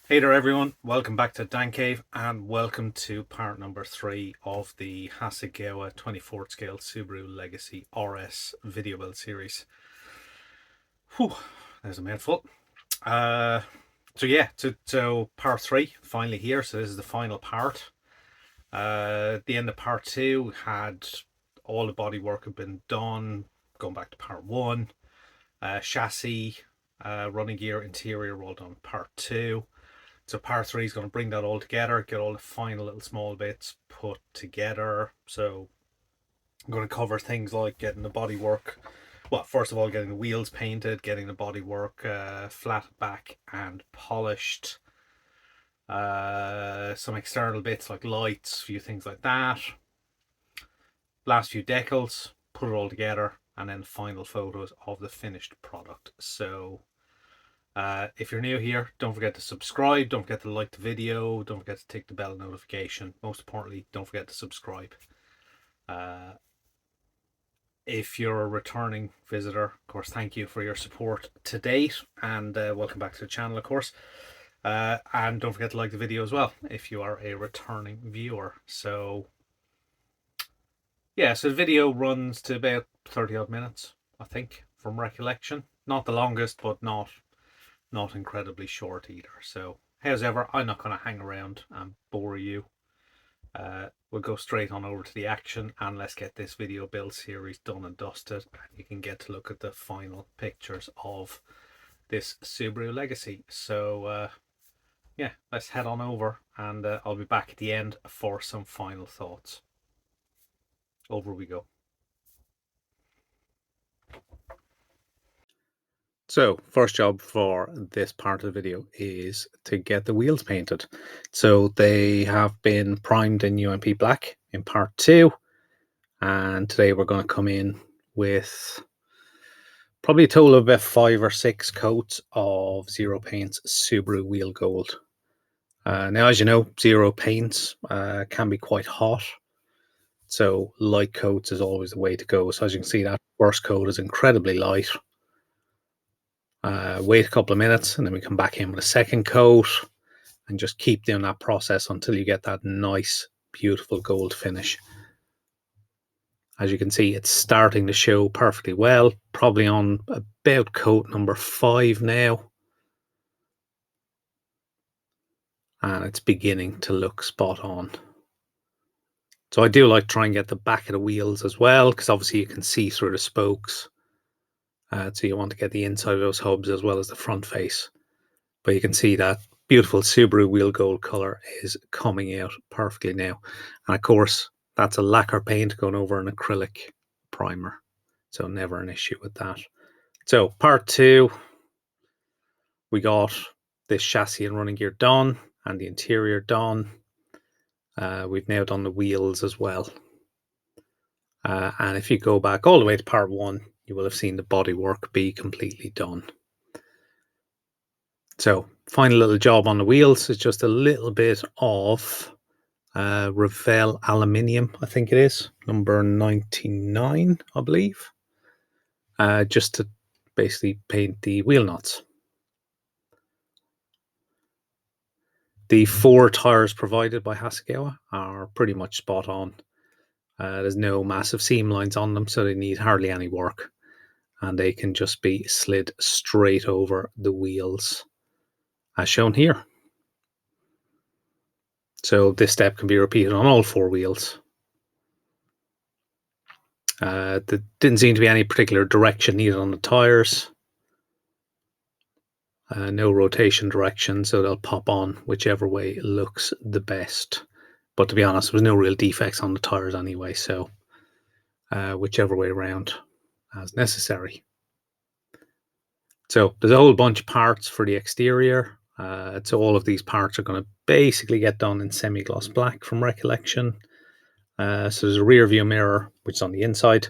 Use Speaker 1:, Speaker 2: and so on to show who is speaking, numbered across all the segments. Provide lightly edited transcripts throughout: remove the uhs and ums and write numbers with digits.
Speaker 1: Hey there everyone, welcome back to Dan Cave and welcome to part number 3 of the Hasegawa 24th scale Subaru Legacy RS video build series. Whew, there's a mouthful. So part 3 finally here, so this is the final part. At the end of part 2 had all the body work had been done, going back to part 1. Chassis, running gear, interior all done part 2. So part 3 is going to bring that all together, get all the final little small bits put together. So I'm going to cover things like getting the bodywork. Well, first of all, getting the wheels painted, getting the bodywork flat back and polished. Some external bits like lights, a few things like that. Last few decals, put it all together, and then final photos of the finished product. So if you're new here, don't forget to subscribe, don't forget to like the video, don't forget to tick the bell notification. Most importantly, don't forget to subscribe. If you're a returning visitor, of course, thank you for your support to date, and welcome back to the channel, of course. And don't forget to like the video as well if you are a returning viewer. So yeah, so the video runs to about 30 odd minutes, I think, from recollection. Not the longest, but not incredibly short either. So however, I'm not going to hang around and bore you. We'll go straight on over to the action, and let's get this video build series done and dusted, and you can get to look at the final pictures of this Subaru Legacy. So yeah, let's head on over, and I'll be back at the end for some final thoughts. Over we go. So first job for this part of the video is to get the wheels painted. So they have been primed in UMP black in part 2, and today we're going to come in with probably a total of about 5 or 6 coats of Zero Paints Subaru Wheel Gold. Now, as you know, Zero Paints can be quite hot, so light coats is always the way to go. So as you can see, that first coat is incredibly light. Wait a couple of minutes, and then we come back in with a second coat, and just keep doing that process until you get that nice, beautiful gold finish. As you can see, it's starting to show perfectly well, probably on about coat number 5 now. And it's beginning to look spot on. So I do like trying to get the back of the wheels as well, because obviously you can see through the spokes. So you want to get the inside of those hubs as well as the front face. But you can see that beautiful Subaru wheel gold color is coming out perfectly now. And of course, that's a lacquer paint going over an acrylic primer. So never an issue with that. So part 2, we got this chassis and running gear done and the interior done. We've now done the wheels as well. And if you go back all the way to part 1, you will have seen the bodywork be completely done. So final little job on the wheels is just a little bit of Revell aluminium, I think it is, number 99, I believe, just to basically paint the wheel nuts. The 4 tires provided by Hasegawa are pretty much spot on. There's no massive seam lines on them, so they need hardly any work, and they can just be slid straight over the wheels as shown here. So this step can be repeated on all 4 wheels. There didn't seem to be any particular direction needed on the tires. No rotation direction, so they'll pop on whichever way looks the best. But to be honest, there was no real defects on the tires anyway, so whichever way around as necessary. So there's a whole bunch of parts for the exterior. So all of these parts are going to basically get done in semi-gloss black from recollection. So there's a rear view mirror, which is on the inside,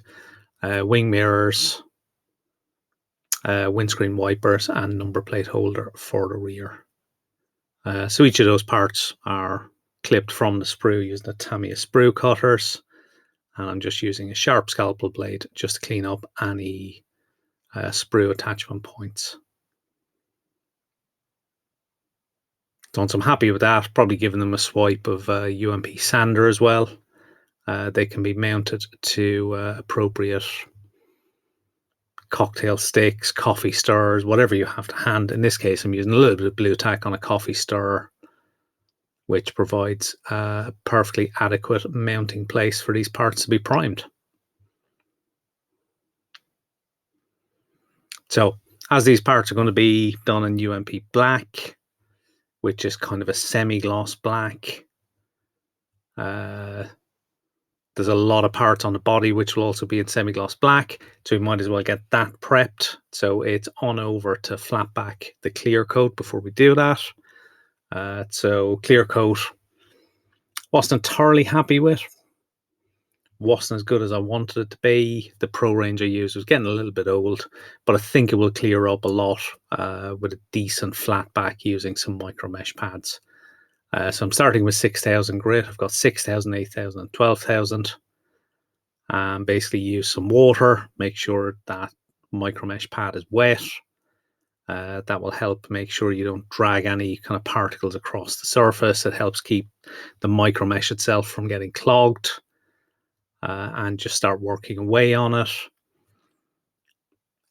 Speaker 1: wing mirrors, windscreen wipers, and number plate holder for the rear. So each of those parts are clipped from the sprue using the Tamiya sprue cutters, and I'm just using a sharp scalpel blade just to clean up any sprue attachment points. So once I'm happy with that, probably giving them a swipe of UMP sander as well. They can be mounted to appropriate cocktail sticks, coffee stirrers, whatever you have to hand. In this case, I'm using a little bit of blue tack on a coffee stirrer, which provides a perfectly adequate mounting place for these parts to be primed. So as these parts are going to be done in UMP black, which is kind of a semi-gloss black, there's a lot of parts on the body which will also be in semi-gloss black, so we might as well get that prepped. So it's on over to flat back the clear coat before we do that. So clear coat, wasn't entirely happy with. Wasn't as good as I wanted it to be. The Pro range I used was getting a little bit old, but I think it will clear up a lot with a decent flat back using some micro mesh pads. So I'm starting with 6,000 grit. I've got 6,000, 8,000, and 12,000. Basically use some water, make sure that micro mesh pad is wet. That will help make sure you don't drag any kind of particles across the surface. It helps keep the micro mesh itself from getting clogged, and just start working away on it.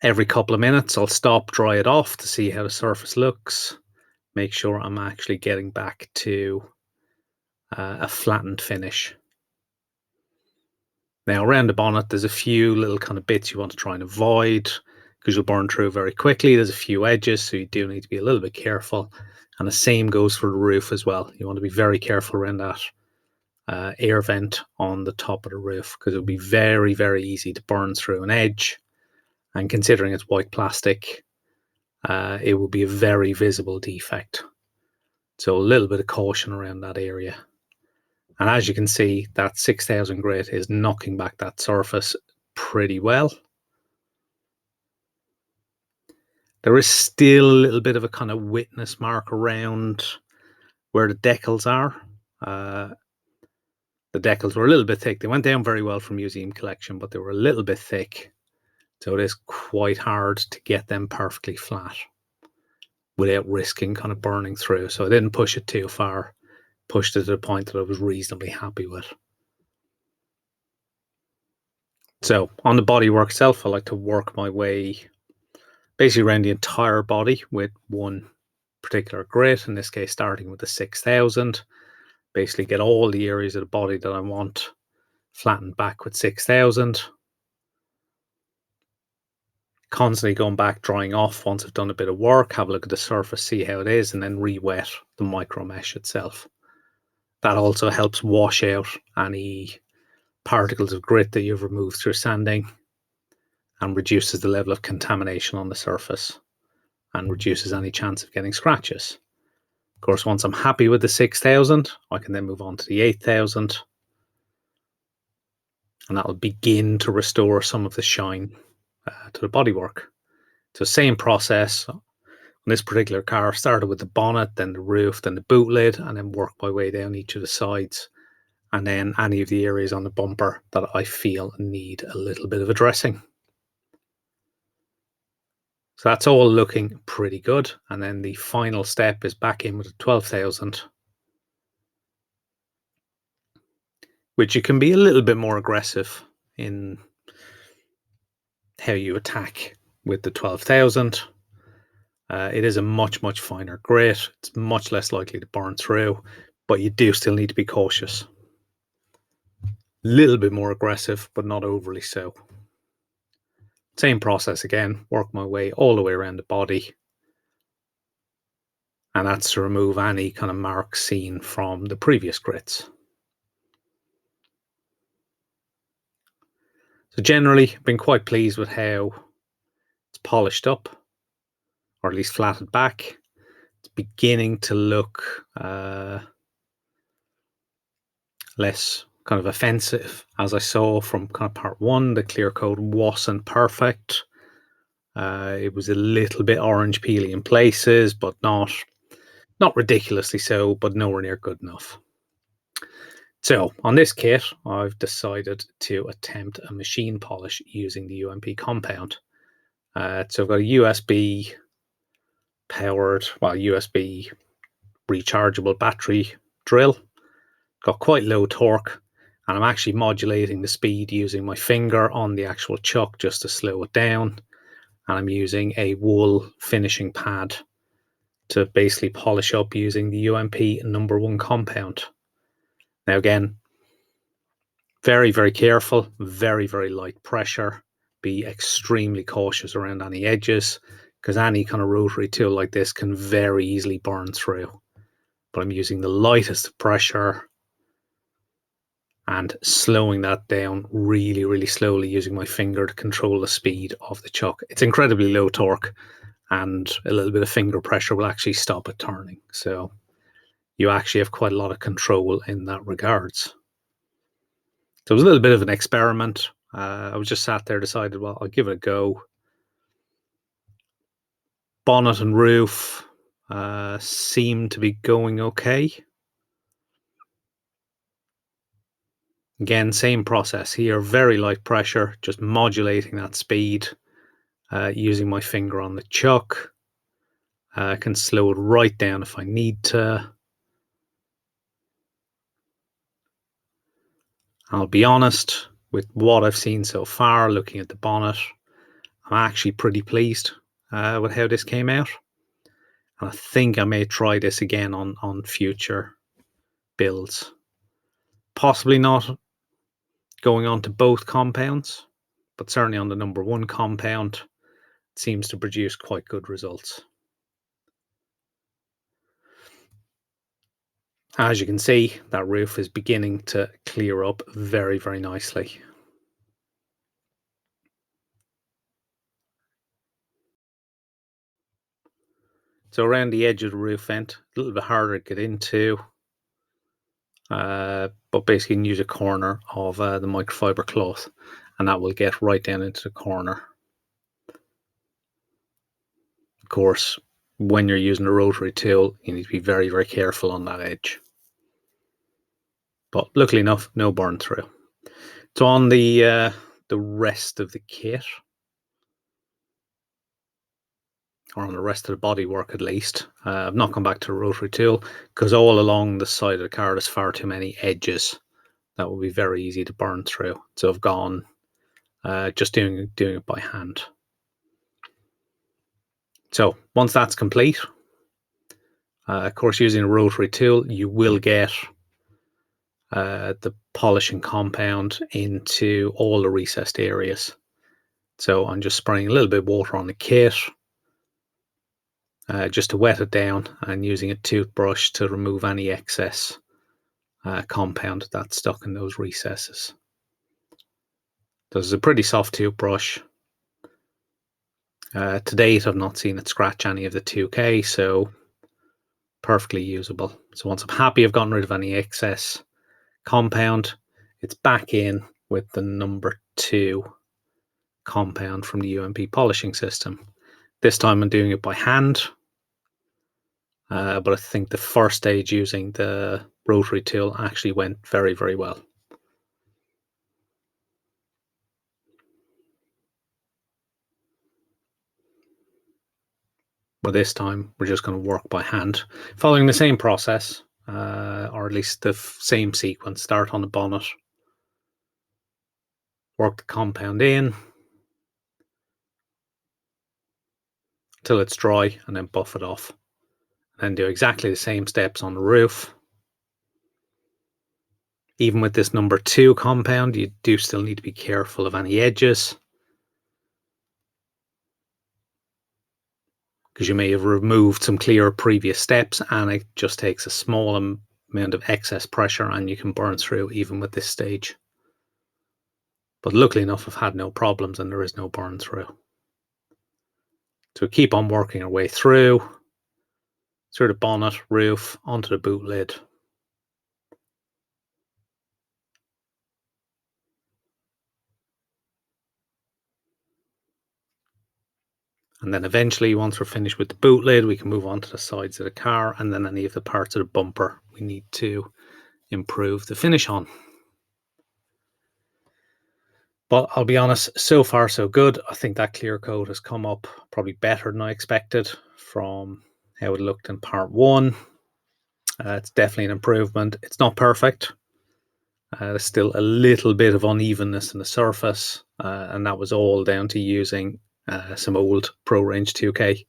Speaker 1: Every couple of minutes, I'll stop, dry it off to see how the surface looks. Make sure I'm actually getting back to a flattened finish. Now, around the bonnet, there's a few little kind of bits you want to try and avoid because you'll burn through very quickly. There's a few edges, so you do need to be a little bit careful. And the same goes for the roof as well. You want to be very careful around that air vent on the top of the roof because it'll be very, very easy to burn through an edge. And considering it's white plastic, it will be a very visible defect. So a little bit of caution around that area. And as you can see, that 6,000 grit is knocking back that surface pretty well. There is still a little bit of a kind of witness mark around where the decals are. The decals were a little bit thick. They went down very well for museum collection, but they were a little bit thick. So it is quite hard to get them perfectly flat without risking kind of burning through. So I didn't push it too far. Pushed it to the point that I was reasonably happy with. So on the bodywork itself, I like to work my way basically around the entire body with one particular grit, in this case starting with the 6,000. Basically get all the areas of the body that I want flattened back with 6,000. Constantly going back, drying off once I've done a bit of work, have a look at the surface, see how it is, and then re-wet the micro mesh itself. That also helps wash out any particles of grit that you've removed through sanding and reduces the level of contamination on the surface and reduces any chance of getting scratches. Of course, once I'm happy with the 6,000, I can then move on to the 8,000, and that'll begin to restore some of the shine to the bodywork. So same process. On this particular car, started with the bonnet, then the roof, then the boot lid, and then worked my way down each of the sides, and then any of the areas on the bumper that I feel need a little bit of addressing. So that's all looking pretty good. And then the final step is back in with the 12,000, which you can be a little bit more aggressive in how you attack with the 12,000. It is a much, much finer grit. It's much less likely to burn through, but you do still need to be cautious. A little bit more aggressive, but not overly so. Same process again, work my way all the way around the body. And that's to remove any kind of marks seen from the previous grits. So generally, I've been quite pleased with how it's polished up, or at least flattened back. It's beginning to look less kind of offensive. As I saw from kind of part one, the clear coat wasn't perfect. It was a little bit orange peely in places, but not ridiculously so, but nowhere near good enough. So on this kit, I've decided to attempt a machine polish using the UMP compound. So I've got a USB powered, well, USB rechargeable battery drill. Got quite low torque, and I'm actually modulating the speed using my finger on the actual chuck just to slow it down. And I'm using a wool finishing pad to basically polish up using the UMP #1 compound. Now again, very, very careful, very, very light pressure. Be extremely cautious around any edges, because any kind of rotary tool like this can very easily burn through. But I'm using the lightest of pressure and slowing that down really, really slowly using my finger to control the speed of the chuck. It's incredibly low torque, and a little bit of finger pressure will actually stop it turning. So you actually have quite a lot of control in that regards. So it was a little bit of an experiment. I was just sat there, decided, well, I'll give it a go. Bonnet and roof seemed to be going okay. Again, same process here, very light pressure, just modulating that speed using my finger on the chuck. I can slow it right down if I need to. I'll be honest, with what I've seen so far, looking at the bonnet, I'm actually pretty pleased with how this came out. And I think I may try this again on future builds. Possibly not going on to both compounds, but certainly on the #1 compound, it seems to produce quite good results. As you can see, that roof is beginning to clear up very, very nicely. So around the edge of the roof vent, a little bit harder to get into, but basically you can use a corner of the microfiber cloth, and that will get right down into the corner. Of course, when you're using a rotary tool, you need to be very, very careful on that edge. But luckily enough, no burn through. So on the rest of the kit, or on the rest of the bodywork at least, I've not gone back to a rotary tool, because all along the side of the car there's far too many edges that will be very easy to burn through. So I've gone just doing it by hand. So once that's complete, of course, using a rotary tool, you will get the polishing compound into all the recessed areas. So I'm just spraying a little bit of water on the kit just to wet it down, and using a toothbrush to remove any excess compound that's stuck in those recesses. This is a pretty soft toothbrush. To date, I've not seen it scratch any of the 2K, so perfectly usable. So once I'm happy I've gotten rid of any excess compound, it's back in with the #2 compound from the UMP polishing system. This time I'm doing it by hand, but I think the first stage using the rotary tool actually went very, very well. But this time we're just going to work by hand, following the same process, or at least the same sequence. Start on the bonnet, work the compound in till it's dry, and then buff it off. And then do exactly the same steps on the roof. Even with this #2 compound, you do still need to be careful of any edges, because you may have removed some clear previous steps, and it just takes a small amount of excess pressure and you can burn through even with this stage. But luckily enough, I've had no problems and there is no burn through. So we keep on working our way through the bonnet, roof, onto the boot lid. And then eventually, once we're finished with the boot lid, we can move on to the sides of the car, and then any of the parts of the bumper we need to improve the finish on. But I'll be honest, so far so good. I think that clear coat has come up probably better than I expected from how it looked in part 1. It's definitely an improvement. It's not perfect. There's still a little bit of unevenness in the surface, and that was all down to using some old Pro Range 2K,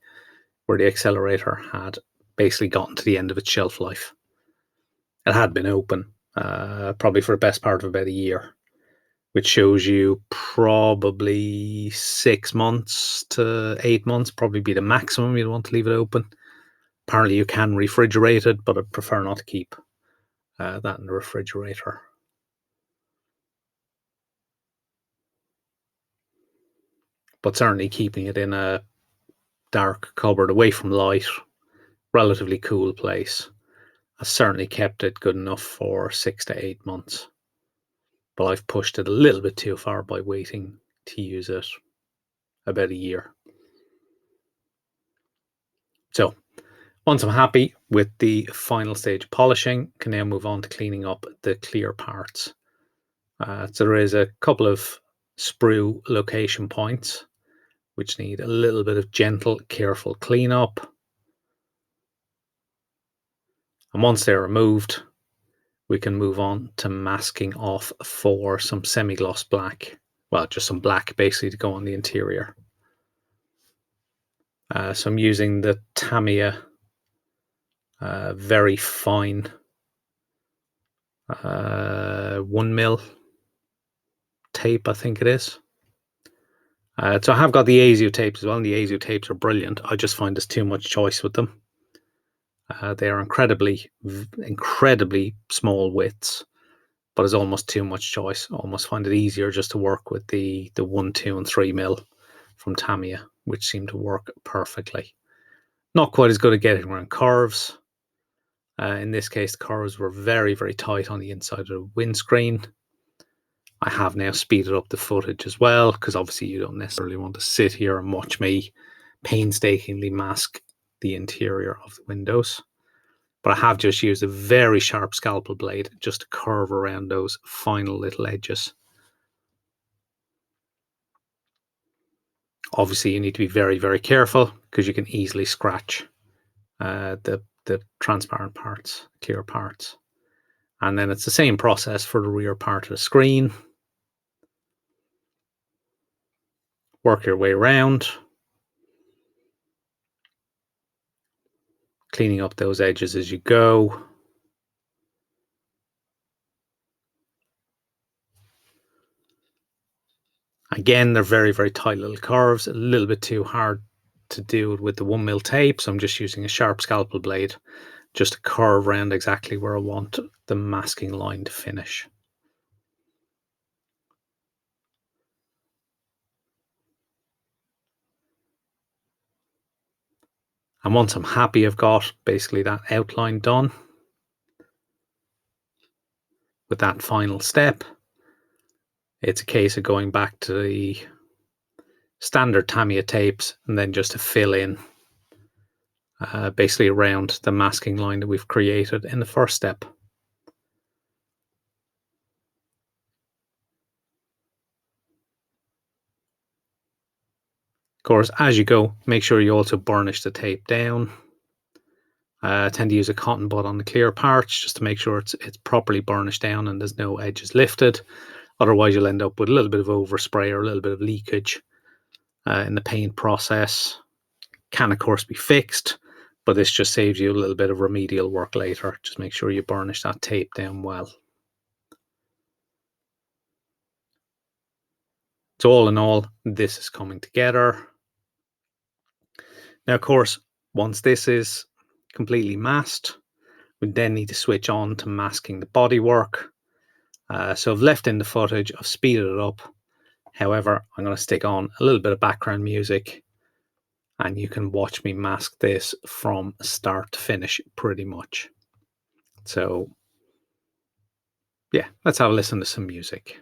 Speaker 1: where the accelerator had basically gotten to the end of its shelf life. It had been open probably for the best part of about a year, which shows you probably 6 months to 8 months, probably be the maximum you'd want to leave it open. Apparently you can refrigerate it, but I'd prefer not to keep that in the refrigerator. But certainly keeping it in a dark cupboard away from light, relatively cool place, has certainly kept it good enough for 6 to 8 months. But I've pushed it a little bit too far by waiting to use it about a year. So once I'm happy with the final stage polishing, can now move on to cleaning up the clear parts. So there is a couple of sprue location points which need a little bit of gentle, careful cleanup. And once they're removed, we can move on to masking off for some semi-gloss black. Well, just some black basically to go on the interior. So I'm using the Tamiya very fine 1mm tape, I think it is. So I have got the ASU tapes as well, and the ASU tapes are brilliant. I just find there's too much choice with them. They are incredibly small widths, but it's almost too much choice. I almost find it easier just to work with the 1, 2, and 3mm from Tamiya, which seem to work perfectly. Not quite as good at getting around curves. In this case, the curves were very, very tight on the inside of the windscreen. I have now speeded up the footage as well, because obviously you don't necessarily want to sit here and watch me painstakingly mask the interior of the windows. But I have just used a very sharp scalpel blade just to curve around those final little edges. Obviously you need to be very, very careful, because you can easily scratch the transparent parts, clear parts. And then it's the same process for the rear part of the screen. Work your way around, cleaning up those edges as you go. Again, they're very, very tight little curves, a little bit too hard to do it with the 1mm tape, so I'm just using a sharp scalpel blade just to curve around exactly where I want the masking line to finish. And once I'm happy I've got basically that outline done with that final step, it's a case of going back to the standard Tamiya tapes and then just to fill in basically around the masking line that we've created in the first step. Of course, as you go, make sure you also burnish the tape down. I tend to use a cotton bud on the clear parts just to make sure it's properly burnished down and there's no edges lifted. Otherwise you'll end up with a little bit of overspray or a little bit of leakage in the paint process. Can of course be fixed, but this just saves you a little bit of remedial work later. Just make sure you burnish that tape down well. So all in all, this is coming together. Now, of course, once this is completely masked, we then need to switch on to masking the bodywork. So I've left in the footage, I've speeded it up. However, I'm going to stick on a little bit of background music and you can watch me mask this from start to finish pretty much. So yeah, let's have a listen to some music.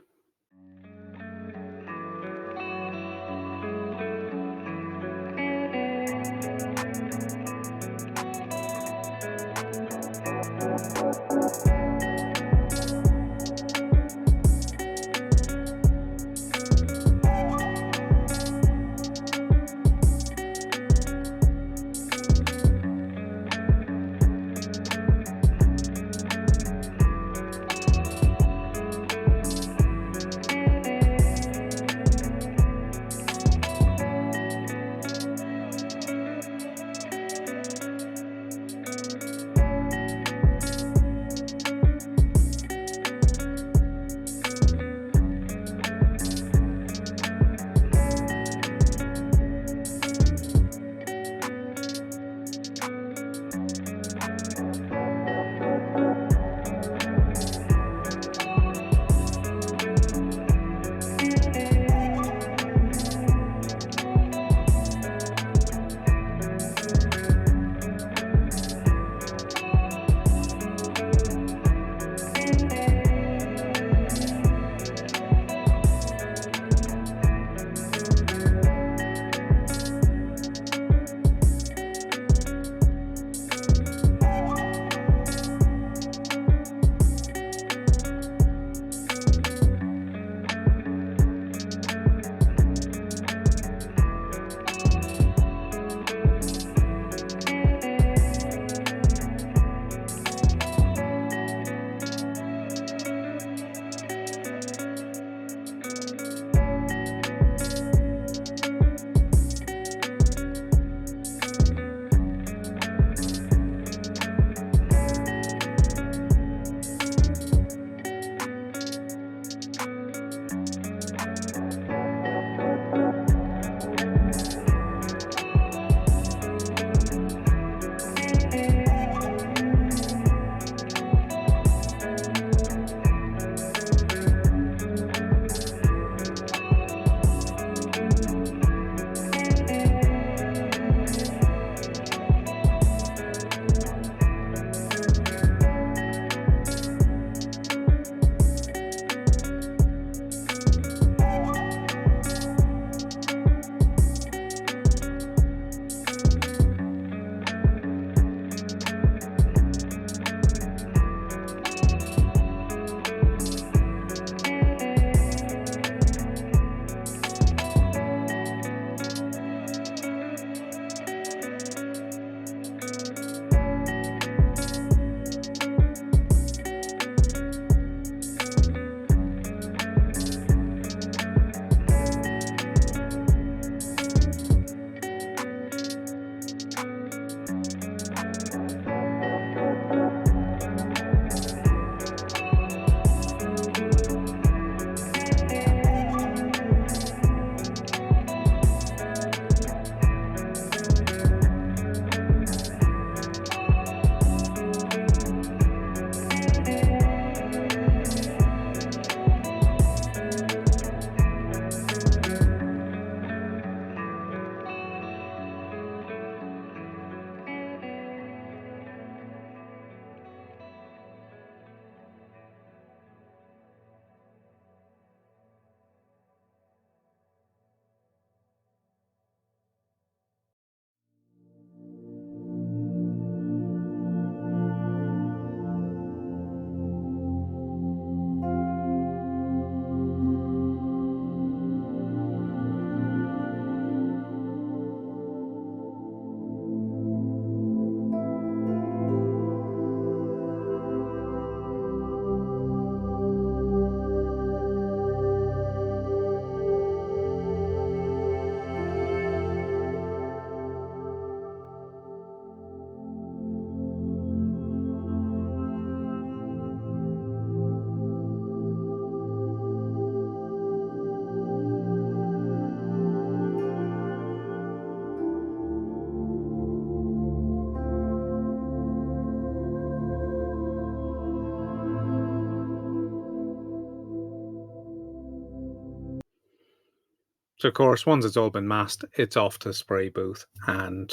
Speaker 1: So of course, once it's all been masked, it's off to the spray booth, and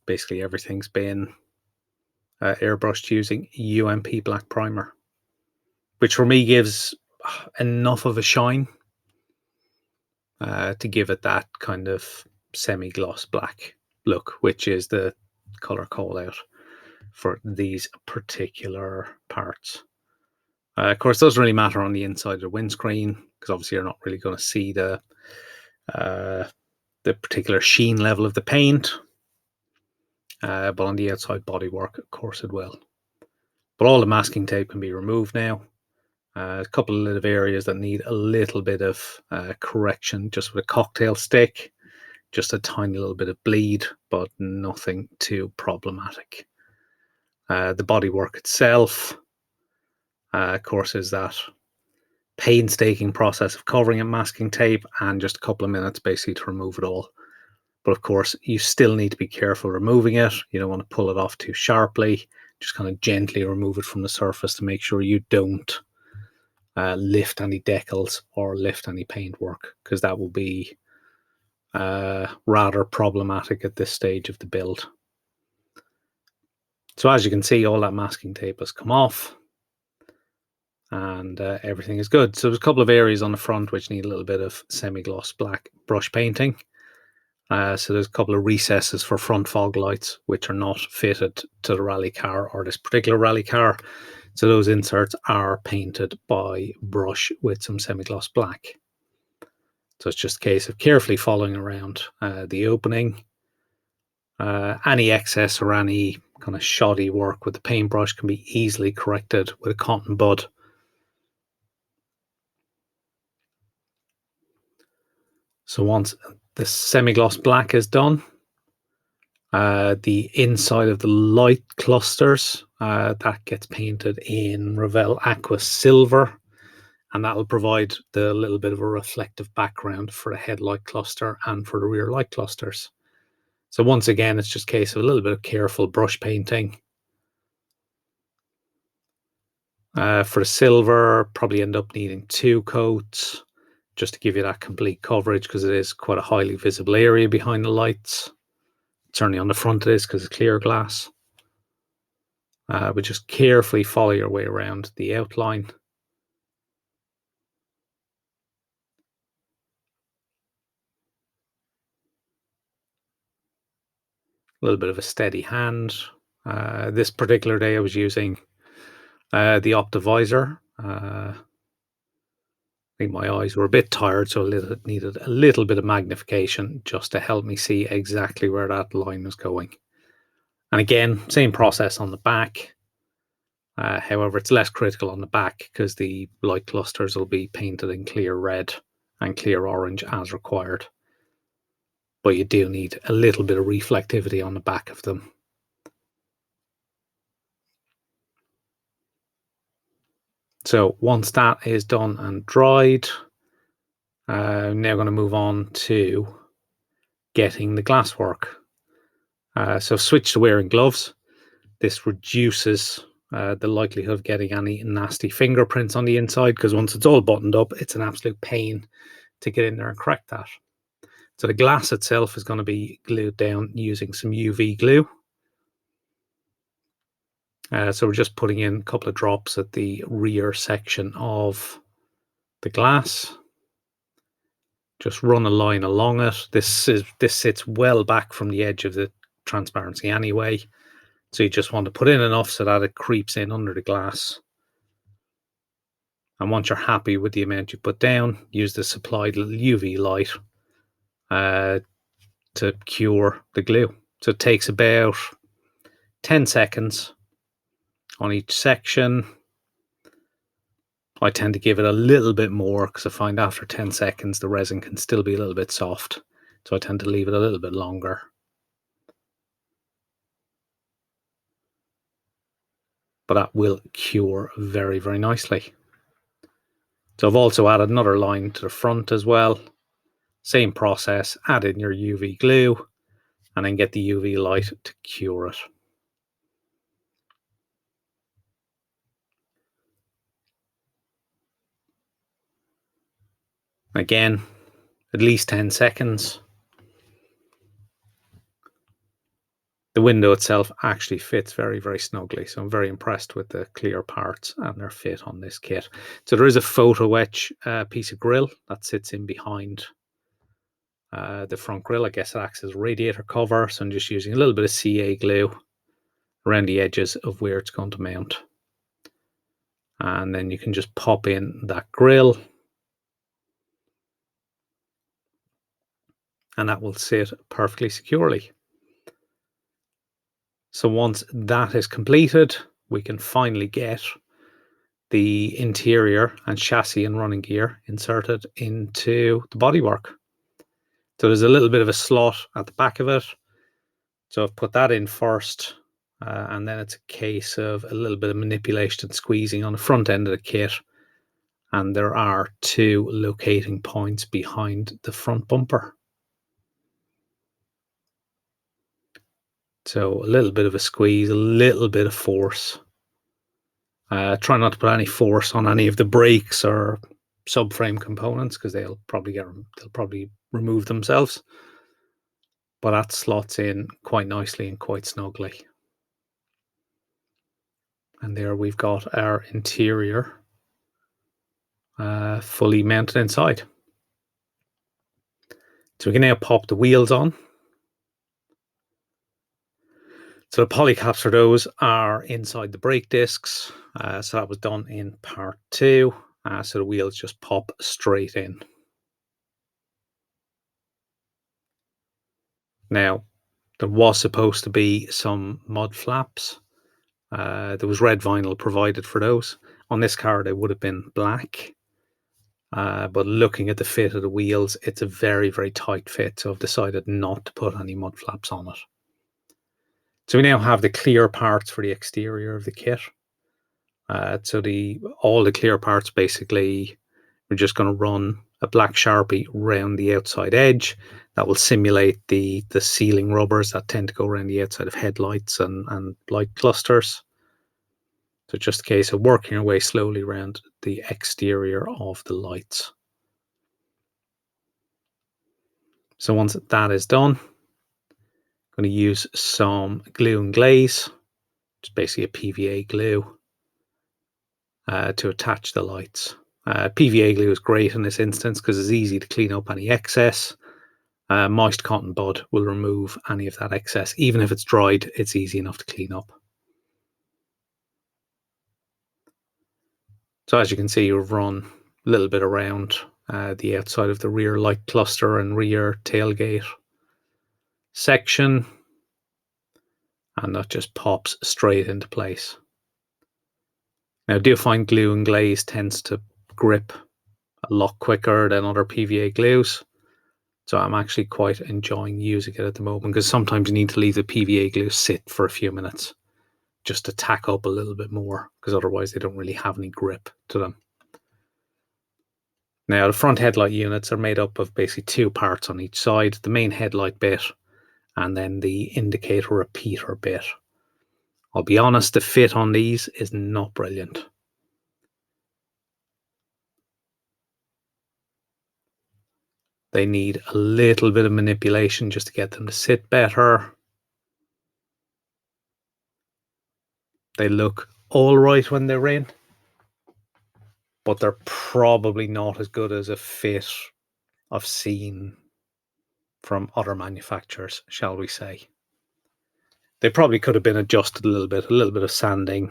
Speaker 1: basically everything's been airbrushed using UMP black primer, which for me gives enough of a shine to give it that kind of semi-gloss black look, which is the color call out for these particular parts. Of course, it doesn't really matter on the inside of the windscreen, because obviously you're not really going to see the particular sheen level of the paint. But on the outside bodywork, of course it will. But all the masking tape can be removed now. A couple of little areas that need a little bit of correction, just with a cocktail stick, just a tiny little bit of bleed, but nothing too problematic. The bodywork itself, of course, is that painstaking process of covering and masking tape, and just a couple of minutes basically to remove it all. But of course, you still need to be careful removing it. You don't want to pull it off too sharply. Just kind of gently remove it from the surface to make sure you don't lift any decals or lift any paintwork, because that will be rather problematic at this stage of the build. So as you can see, all that masking tape has come off, and everything is good. So there's a couple of areas on the front which need a little bit of semi-gloss black brush painting. So there's a couple of recesses for front fog lights which are not fitted to the rally car, or this particular rally car. So those inserts are painted by brush with some semi-gloss black. So it's just a case of carefully following around the opening. Any excess or any kind of shoddy work with the paintbrush can be easily corrected with a cotton bud. So once the semi-gloss black is done, the inside of the light clusters, that gets painted in Revell Aqua Silver, and that will provide the little bit of a reflective background for the headlight cluster and for the rear light clusters. So once again, it's just a case of a little bit of careful brush painting. For the silver, probably end up needing 2 coats just to give you that complete coverage, because it is quite a highly visible area behind the lights. Certainly on the front it is, because it's clear glass. But just carefully follow your way around the outline. A little bit of a steady hand. This particular day I was using the Optivisor. I think my eyes were a bit tired, so it needed a little bit of magnification just to help me see exactly where that line was going. And again, same process on the back. However, it's less critical on the back because the light clusters will be painted in clear red and clear orange as required. But you do need a little bit of reflectivity on the back of them. So once that is done and dried, I'm now going to move on to getting the glass work. So switch to wearing gloves. This reduces the likelihood of getting any nasty fingerprints on the inside, because once it's all buttoned up, it's an absolute pain to get in there and correct that. So the glass itself is going to be glued down using some UV glue. So we're just putting in a couple of drops at the rear section of the glass. Just run a line along it. This sits well back from the edge of the transparency anyway. So you just want to put in enough so that it creeps in under the glass. And once you're happy with the amount you put down, use the supplied little UV light to cure the glue. So it takes about 10 seconds on each section. I tend to give it a little bit more because I find after 10 seconds the resin can still be a little bit soft. So I tend to leave it a little bit longer. But that will cure very, very nicely. So I've also added another line to the front as well. Same process, add in your UV glue and then get the UV light to cure it. Again, at least 10 seconds. The window itself actually fits very, very snugly. So I'm very impressed with the clear parts and their fit on this kit. So there is a photo etch piece of grille that sits in behind the front grille. I guess it acts as a radiator cover. So I'm just using a little bit of CA glue around the edges of where it's going to mount. And then you can just pop in that grille. And that will sit perfectly securely. So once that is completed, we can finally get the interior and chassis and running gear inserted into the bodywork. So there's a little bit of a slot at the back of it. So I've put that in first, and then it's a case of a little bit of manipulation and squeezing on the front end of the kit. And there are 2 locating points behind the front bumper. So a little bit of a squeeze, a little bit of force. Try not to put any force on any of the brakes or subframe components because they'll probably remove themselves. But that slots in quite nicely and quite snugly. And there we've got our interior fully mounted inside. So we can now pop the wheels on. So the polycaps for those are inside the brake discs. So that was done in part 2. So the wheels just pop straight in. Now, there was supposed to be some mud flaps. There was red vinyl provided for those. On this car, they would have been black. But looking at the fit of the wheels, it's a very, very tight fit. So I've decided not to put any mud flaps on it. So we now have the clear parts for the exterior of the kit. So all the clear parts, basically, we're just going to run a black Sharpie around the outside edge. That will simulate the sealing rubbers that tend to go around the outside of headlights and light clusters. So just a case of working our way slowly around the exterior of the lights. So once that is done, I'm going to use some glue and glaze, which is basically a PVA glue, to attach the lights. PVA glue is great in this instance because it's easy to clean up any excess. Moist cotton bud will remove any of that excess. Even if it's dried, it's easy enough to clean up. So as you can see, you've run a little bit around the outside of the rear light cluster and rear tailgate section, and that just pops straight into place. Now, I do find glue and glaze tends to grip a lot quicker than other PVA glues, so I'm actually quite enjoying using it at the moment because sometimes you need to leave the PVA glue sit for a few minutes just to tack up a little bit more because otherwise they don't really have any grip to them. Now, the front headlight units are made up of basically 2 parts on each side, the main headlight bit and then the indicator repeater bit. I'll be honest, the fit on these is not brilliant. They need a little bit of manipulation just to get them to sit better. They look all right when they're in, but they're probably not as good as a fit I've seen from other manufacturers, shall we say. They probably could have been adjusted a little bit of sanding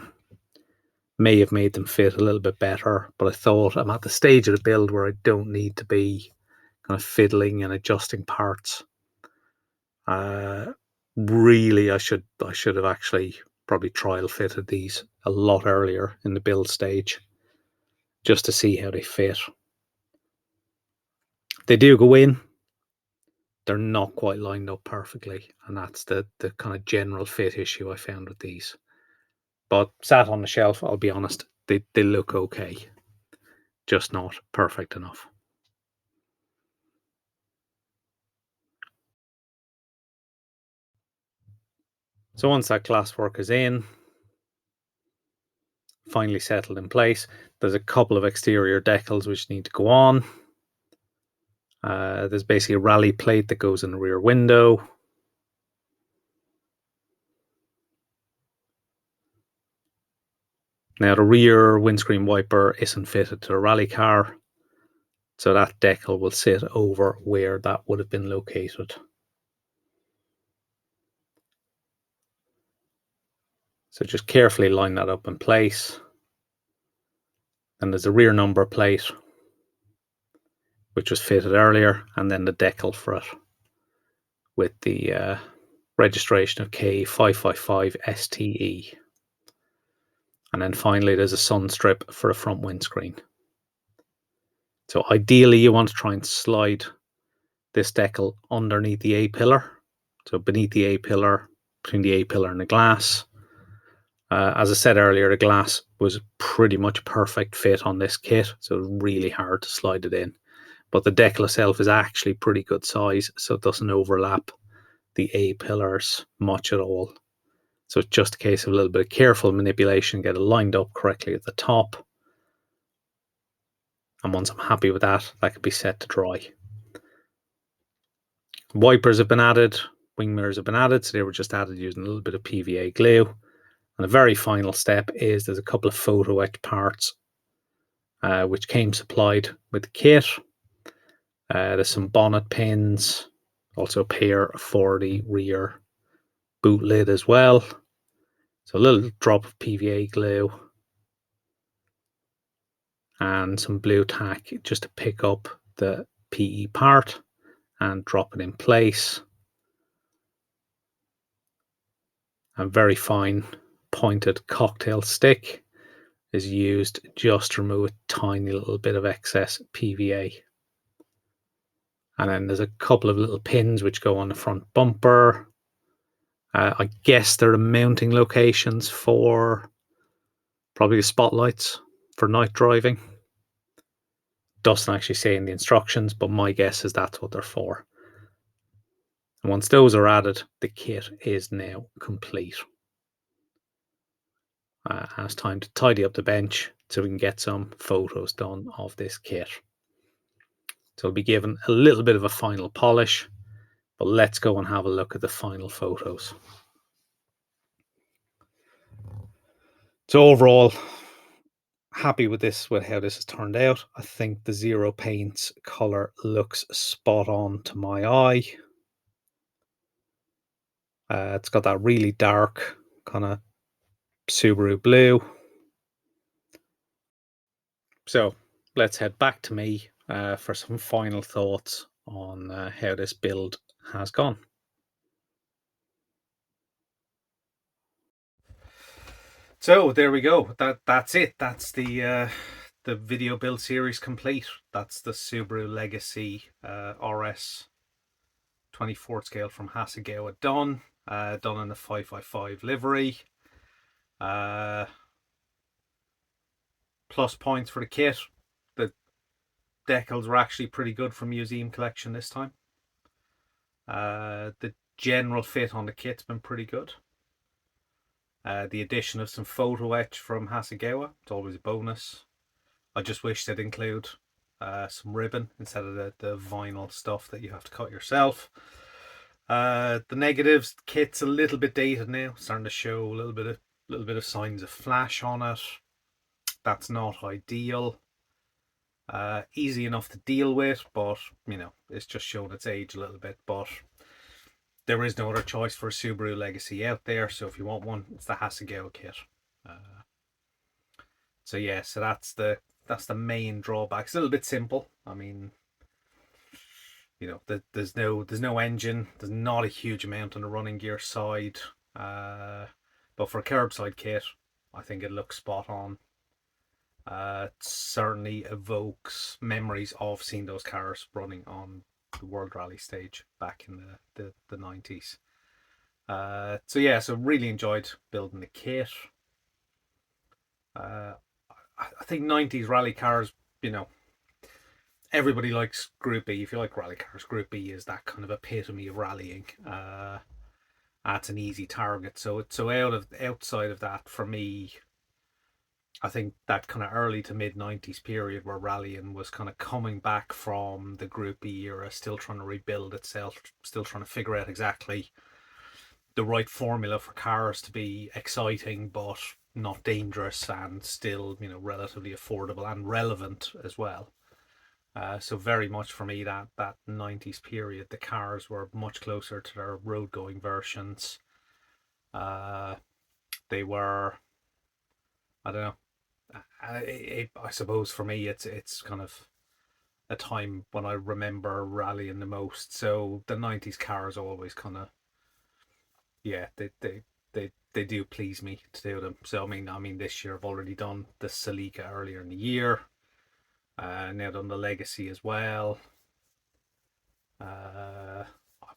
Speaker 1: may have made them fit a little bit better, but I thought I'm at the stage of the build where I don't need to be kind of fiddling and adjusting parts. Really, I should have actually probably trial fitted these a lot earlier in the build stage just to see how they fit. They do go in. They're not quite lined up perfectly, and that's the kind of general fit issue I found with these. But sat on the shelf, I'll be honest, they look okay, just not perfect enough. So once that glasswork is in, finally settled in place, there's a couple of exterior decals which need to go on. There's basically a rally plate that goes in the rear window. Now the rear windscreen wiper isn't fitted to the rally car, so that decal will sit over where that would have been located. So just carefully line that up in place. Then there's a rear number plate, which was fitted earlier, and then the decal for it with the registration of K555STE. And then finally there's a sun strip for the front windscreen. So ideally you want to try and slide this decal underneath the A-pillar. So beneath the A-pillar, between the A-pillar and the glass. As I said earlier, the glass was pretty much a perfect fit on this kit, so it was really hard to slide it in. But the decal itself is actually pretty good size, so it doesn't overlap the A-pillars much at all. So it's just a case of a little bit of careful manipulation, get it lined up correctly at the top. And once I'm happy with that, that can be set to dry. Wipers have been added, wing mirrors have been added, so they were just added using a little bit of PVA glue. And the very final step is there's a couple of photo etch parts which came supplied with the kit. There's some bonnet pins, also a pair for the rear boot lid as well. So a little drop of PVA glue and some blue tack just to pick up the PE part and drop it in place. A very fine pointed cocktail stick is used just to remove a tiny little bit of excess PVA. And then there's a couple of little pins which go on the front bumper. I guess they're the mounting locations for probably the spotlights for night driving. Doesn't actually say in the instructions, but my guess is that's what they're for. And once those are added, the kit is now complete. And it's time to tidy up the bench so we can get some photos done of this kit. So we'll be given a little bit of a final polish, but let's go and have a look at the final photos. So overall, happy with this, with how this has turned out. I think the Zero Paints color looks spot on to my eye. It's got that really dark kind of Subaru blue. So let's head back to me for some final thoughts on how this build has gone. So there we go. That's it. That's the video build series complete. That's the Subaru Legacy RS 24th scale from Hasegawa done in the 555 livery. Plus points for the kit. The decals were actually pretty good for museum collection this time. The general fit on the kit's been pretty good. The addition of some photo etch from Hasegawa, it's always a bonus. I just wish they'd include some ribbon instead of the vinyl stuff that you have to cut yourself. The negatives, kit's a little bit dated now, starting to show a little bit of signs of flash on it. That's not ideal. Easy enough to deal with, but you know, it's just shown its age a little bit. But there is no other choice for a Subaru Legacy out there, so if you want one, it's the Hasegawa kit. So yeah, so that's the main drawback. It's a little bit simple. I mean, you know, there's no engine. There's not a huge amount on the running gear side. But for a curbside kit, I think it looks spot on. It certainly evokes memories of seeing those cars running on the World Rally stage back in the 90s. So yeah, so really enjoyed building the kit. I think 90s rally cars, you know, everybody likes Group B. If you like rally cars, Group B is that kind of epitome of rallying. That's an easy target. So outside of that, for me, I think that kind of early to mid 90s period where rallying was kind of coming back from the Group E era, still trying to rebuild itself, still trying to figure out exactly the right formula for cars to be exciting but not dangerous, and still, you know, relatively affordable and relevant as well. So very much for me, that 90s period, the cars were much closer to their road going versions. They were, I don't know, I suppose for me it's kind of a time when I remember rallying the most. So the 90s cars always kind of, yeah, they do please me to do them. So I mean this year I've already done the Celica earlier in the year. Now done the Legacy as well.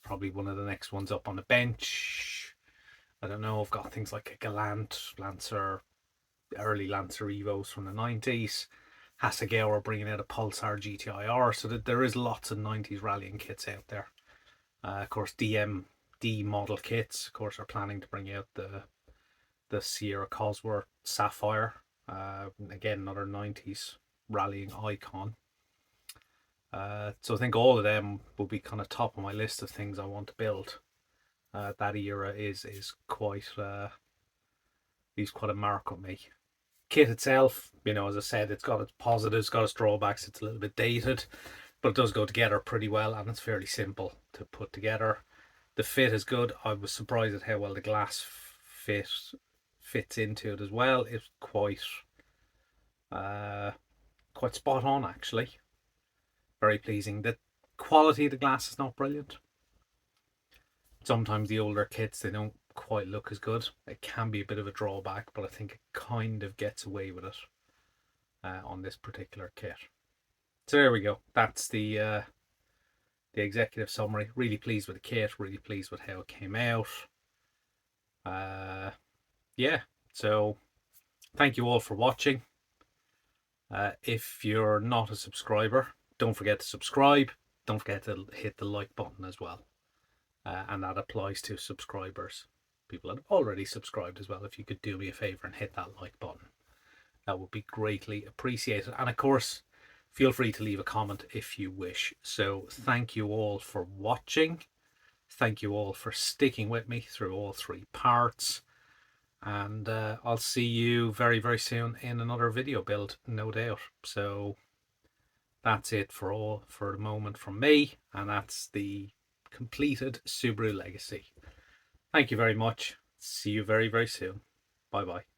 Speaker 1: Probably one of the next ones up on the bench. I don't know. I've got things like a Galant Lancer, early Lancer Evos from the 90s. Hasegawa bringing out a Pulsar GTIR. So that there is lots of 90s rallying kits out there. Of course, DMD model kits, of course, are planning to bring out the Sierra Cosworth Sapphire. Again, another 90s rallying icon. So I think all of them will be kind of top of my list of things I want to build. That era is quite leaves quite a mark on me. Kit itself, you know, as I said, it's got its positives, got its drawbacks. It's a little bit dated, but it does go together pretty well, and it's fairly simple to put together. The fit is good. I was surprised at how well the glass fits into it as well. It's quite spot on, actually. Very pleasing. The quality of the glass is not brilliant. Sometimes the older kits, they don't quite look as good. It can be a bit of a drawback, but I think it kind of gets away with it on this particular kit. So there we go. That's the executive summary. Really pleased with the kit. Really pleased with how it came out. Yeah. So thank you all for watching. If you're not a subscriber, don't forget to subscribe. Don't forget to hit the like button as well. And that applies to subscribers. People that have already subscribed as well. If you could do me a favor and hit that like button, that would be greatly appreciated. And of course, feel free to leave a comment if you wish. So thank you all for watching. Thank you all for sticking with me through all 3 parts. And I'll see you very, very soon in another video build, no doubt. So that's it for the moment from me. And that's the completed Subaru Legacy. Thank you very much. See you very, very soon. Bye bye.